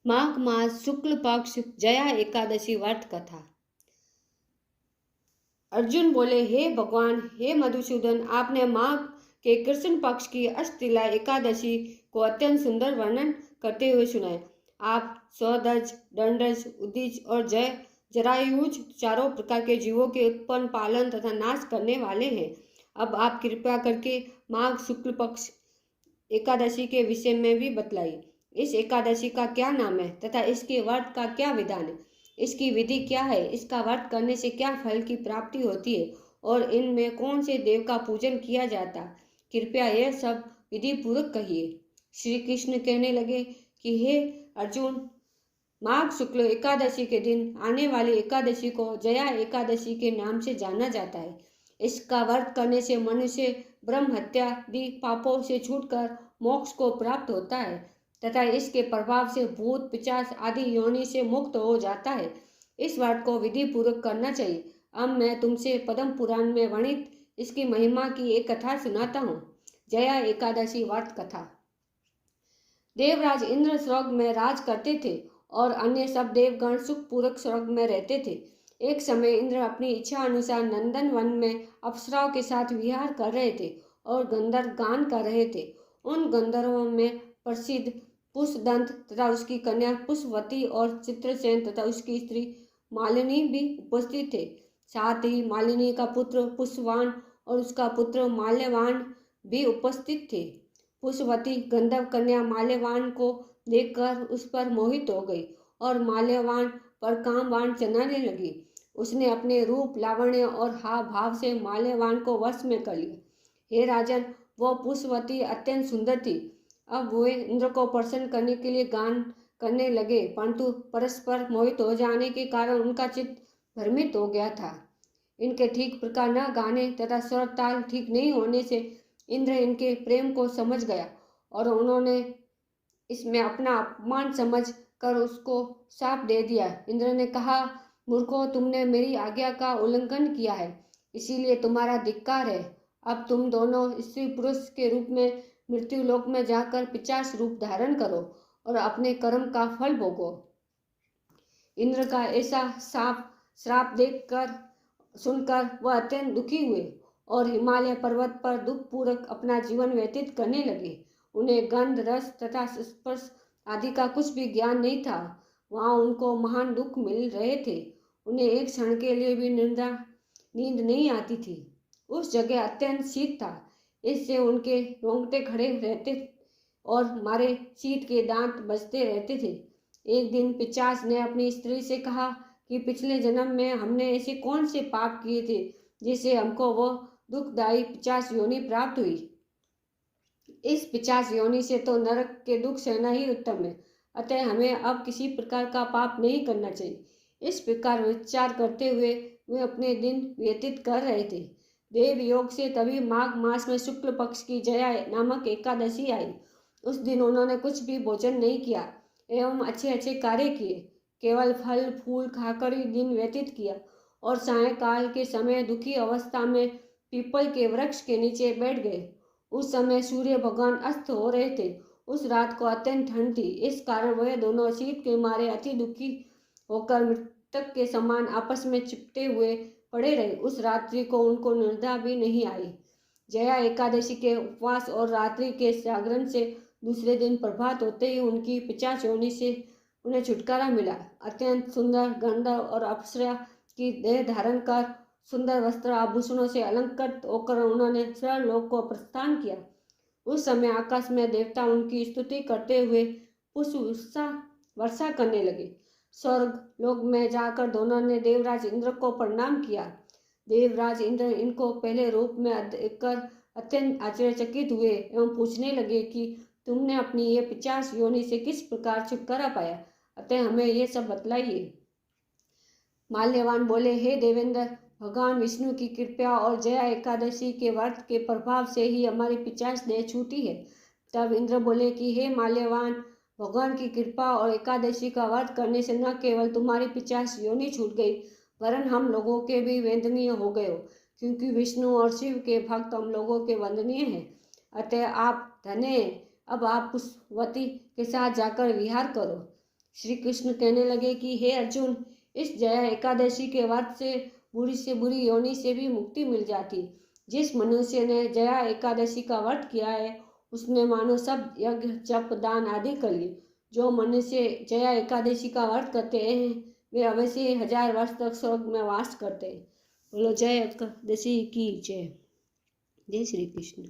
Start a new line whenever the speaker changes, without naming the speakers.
माघ मास शुक्ल पक्ष जया एकादशी व्रत कथा। अर्जुन बोले, हे भगवान, हे मधुसूदन, आपने माघ के कृष्ण पक्ष की अष्टतिला एकादशी को अत्यंत सुंदर वर्णन करते हुए सुनाए। आप स्वदज, दंडज, उदिज और जरायुज चारों प्रकार के जीवों के उत्पन्न, पालन तथा नाश करने वाले हैं। अब आप कृपया करके माघ शुक्ल पक्ष एकादशी के विषय में भी बतलाइए। इस एकादशी का क्या नाम है तथा इसके व्रत का क्या विधान है, इसकी विधि क्या है, इसका व्रत करने से क्या फल की प्राप्ति होती है और इनमें कौन से देव का पूजन किया जाता, कृपया यह सब विधि पूर्वक कहिए। श्री कृष्ण कहने लगे कि हे अर्जुन, माघ शुक्ल एकादशी के दिन आने वाली एकादशी को जया एकादशी के नाम से जाना जाता है। इसका व्रत करने से मनुष्य ब्रह्म हत्या आदि पापों से छूटकर मोक्ष को प्राप्त होता है तथा इसके प्रभाव से भूत पिशाच आदि योनि से मुक्त हो जाता है। इस व्रत को विधि पूर्वक करना चाहिए। अब मैं तुमसे पद्म पुराण में वर्णित इसकी महिमा की एक कथा सुनाता हूँ। जया एकादशी व्रत कथा। देवराज इंद्र स्वर्ग में राज करते थे और अन्य सब देवगण सुखपूर्वक स्वर्ग में रहते थे। एक समय इंद्र अपनी इच्छा अनुसार नंदन वन में अप्सराओं के साथ विहार कर रहे थे और गंधर्व गान कर रहे थे। उन गंधर्वों में प्रसिद्ध पुष्पदंत तथा उसकी कन्या पुष्पवती और चित्रसेन तथा उसकी स्त्री मालिनी भी उपस्थित थे। साथ ही मालिनी का पुत्र पुष्पवान और उसका पुत्र माल्यवान भी उपस्थित थे। पुष्पवती गंधर्व कन्या माल्यवान को देखकर उस पर मोहित हो गई और माल्यवान पर कामवान चलाने लगी। उसने अपने रूप, लावण्य और हाव भाव से माल्यवान को वश में कर लिया। हे राजन, वह पुष्पवती अत्यंत सुंदर थी। अब वे इंद्र को प्रसन्न करने के लिए गान करने लगे, परंतु परस्पर मोहित हो जाने के कारण उनका चित्त भ्रमित हो गया था। इनके ठीक प्रकार न गाने तथा स्वर ताल ठीक नहीं होने से इंद्र इनके प्रेम को समझ गया और उन्होंने इसमें अपना अपमान समझ कर उसको शाप दे दिया। इंद्र ने कहा, मूर्खों, तुमने मेरी आज्ञा का उल्लंघन किया है, इसीलिए तुम्हारा धिक्कार है। अब तुम दोनों स्त्री पुरुष के रूप में मृत्यु लोक में जाकर पिशाच रूप धारण करो और अपने कर्म का फल भोगो। इंद्र का ऐसा श्राप देखकर सुनकर वह अत्यंत दुखी हुए और हिमालय पर्वत पर दुखपूर्वक अपना जीवन व्यतीत करने लगे। उन्हें गंध, रस तथा स्पर्श आदि का कुछ भी ज्ञान नहीं था। वहाँ उनको महान दुख मिल रहे थे। उन्हें एक क्षण के लिए भी नींद नहीं आती थी। उस जगह अत्यंत शीत था, इससे उनके रोंगटे खड़े रहते और मारे शीत के दांत बजते रहते थे। एक दिन पिशाच ने अपनी स्त्री से कहा कि पिछले जन्म में हमने ऐसे कौन से पाप किए थे जिससे हमको वह दुखदायी पिशाच योनि प्राप्त हुई। इस पिशाच योनि से तो नरक के दुख सहना ही उत्तम है, अतः हमें अब किसी प्रकार का पाप नहीं करना चाहिए। इस प्रकार विचार करते हुए वे अपने दिन व्यतीत कर रहे थे। देव योग से तभी माघ मास में शुक्ल पक्ष की जया नामक एकादशी आई। उस दिन उन्होंने कुछ भी भोजन नहीं किया एवं अच्छे अच्छे कार्य किए, केवल फल फूल खाकर ही दिन व्यतीत किया और सायंकाल के समय दुखी अवस्था में पीपल के वृक्ष के नीचे बैठ गए। उस समय सूर्य भगवान अस्त हो रहे थे। उस रात को अत्यंत ठंड थी, इस कारण वह दोनों शीत के मारे अति दुखी होकर मृतक के समान आपस में चिपटे हुए पड़े रहे। उस रात्रि को उनको निद्रा भी नहीं आई। जया एकादशी के उपवास और रात्रि के जागरण से दूसरे दिन प्रभात होते ही उनकी पिशाच योनि से उन्हें छुटकारा मिला। अत्यंत सुंदर गंधर्व और अप्सरा की देह धारण कर सुंदर वस्त्र आभूषणों से अलंकृत होकर उन्होंने स्वर्गलोक को प्रस्थान किया। उस समय आकाश में देवता उनकी स्तुति करते हुए पुष्प वर्षा करने लगे। स्वर्ग लोक में जाकर दोनों ने देवराज इंद्र को प्रणाम किया। देवराज इंद्र इनको पहले रूप में देखकर अत्यंत आश्चर्यचकित हुए एवं पूछने लगे कि तुमने अपनी ये पिशाच योनि से किस प्रकार छुटकारा पाया, अतः हमें ये सब बतलाइए। माल्यवान बोले, हे देवेंद्र, भगवान विष्णु की कृपा और जया एकादशी के व्रत के प्रभाव से ही हमारी पिशाच देह छूटी है। तब इंद्र बोले कि हे माल्यवान, भगवान की कृपा और एकादशी का व्रत करने से न केवल तुम्हारी पिशाच योनि छूट गई, वरन हम लोगों के भी वंदनीय हो गए हो, क्योंकि विष्णु और शिव के भक्त हम लोगों के वंदनीय हैं। अतः आप धन्य हैं। अब आप पुष्पवती के साथ जाकर विहार करो। श्री कृष्ण कहने लगे कि हे अर्जुन, इस जया एकादशी के व्रत से बुरी योनि से भी मुक्ति मिल जाती। जिस मनुष्य ने जया एकादशी का व्रत किया है उसने मानो सब यज्ञ जप दान आदि कर लिए। जो मनुष्य जया एकादशी का व्रत करते हैं वे अवश्य 1000 वर्ष तक स्वर्ग में वास करते हैं। बोलो जय एकादशी की जय। जय श्री कृष्ण।